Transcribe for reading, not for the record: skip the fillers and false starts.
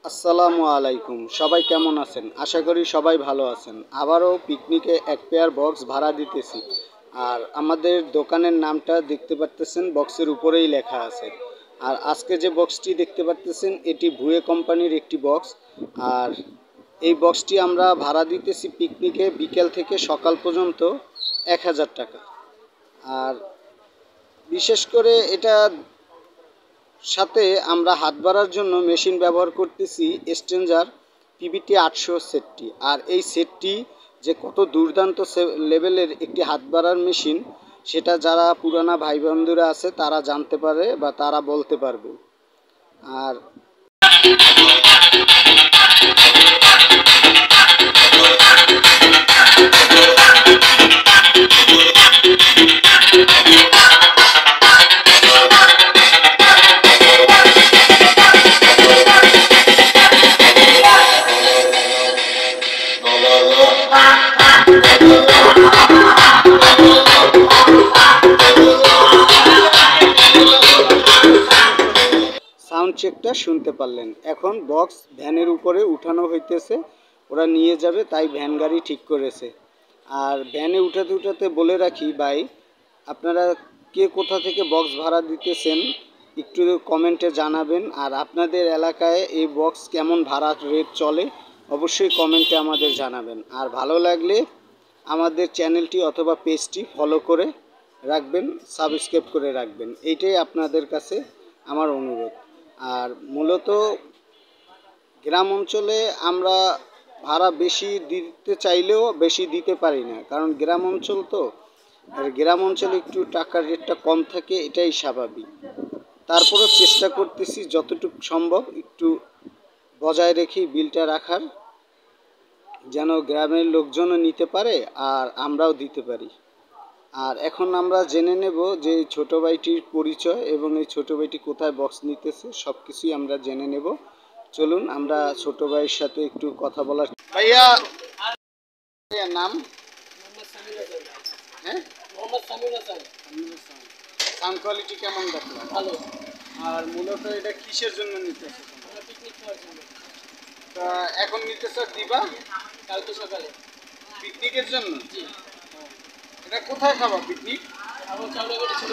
আসসালামু আলাইকুম, সবাই কেমন আছেন? আশা করি সবাই ভালো আছেন। আবারও পিকনিকে এক পেয়ার বক্স ভাড়া দিতেছি। আর আমাদের দোকানের নামটা দেখতে পারতেছেন বক্সের উপরেই লেখা আছে। আর আজকে যে বক্সটি দেখতে পারতেছেন এটি ভুয়ে কোম্পানির একটি বক্স। আর এই বক্সটি আমরা ভাড়া দিতেছি পিকনিকে বিকেল থেকে সকাল পর্যন্ত 1000 টাকা। আর বিশেষ করে এটা সাথে আমরা হাত বাড়ার জন্য মেশিন ব্যবহার করতেছি স্ট্রেঞ্জার পিবিটি 800 সেটটি। আর এই সেটটি যে কত দুর্দান্ত লেভেলের একটি হাত বাড়ার মেশিন, সেটা যারা পুরানা ভাই বন্ধুরা আছে তারা জানতে পারে বা তারা বলতে পারবে। আর সাউন্ড চেকটা শুনতে পারলেন। এখন বক্স ভ্যানের উপরে উঠানো হইতেছে, ওরা নিয়ে যাবে, তাই ভ্যান গাড়ি ঠিক করেছে। আর ভ্যানে উঠাতে উঠাতে বলে রাখি ভাই, আপনারা কে কোথা থেকে বক্স ভাড়া দিতেছেন একটু কমেন্টে জানাবেন। আর আপনাদের এলাকায় এই বক্স কেমন ভাড়া রেট চলে অবশ্যই কমেন্টে আমাদের জানাবেন। আর ভালো লাগলে আমাদের চ্যানেলটি অথবা পেজটি ফলো করে রাখবেন, সাবস্ক্রাইব করে রাখবেন, এইটাই আপনাদের কাছে আমার অনুরোধ। আর মূলত গ্রাম অঞ্চলে আমরা ভাড়া বেশি দিতে চাইলেও বেশি দিতে পারি না, কারণ গ্রাম অঞ্চল তো। আর গ্রাম অঞ্চলে একটু টাকার রেটটা কম থাকে, এটাই স্বাভাবিক। তারপরেও চেষ্টা করতেছি যতটুকু সম্ভব একটু বজায় রেখে বিলটা রাখার, যেন গ্রামের লোকজনও নিতে পারে আর আমরাও দিতে পারি। আর এখন আমরা জেনে নেব যে এই ছোটো ভাইটির পরিচয় এবং এই ছোটো ভাইটি কোথায় বক্স নিতেছে, সব কিছুই আমরা জেনে নেব। চলুন আমরা ছোটো ভাইয়ের সাথে একটু কথা বলার। ভাইয়া নাম? হ্যাঁ, সাউন্ড কোয়ালিটি কেমন দেখলাম? ভালো। আর মূলত এটা কিসের জন্য নিতেছে? পিকনিক করার জন্য। তা এখন নিতেছে দিবা কালকে সকালে পিকনিকের জন্য? জি। এটা কোথায় খাবা পিকনিক? আমার চাউলাঘাটে ছিল।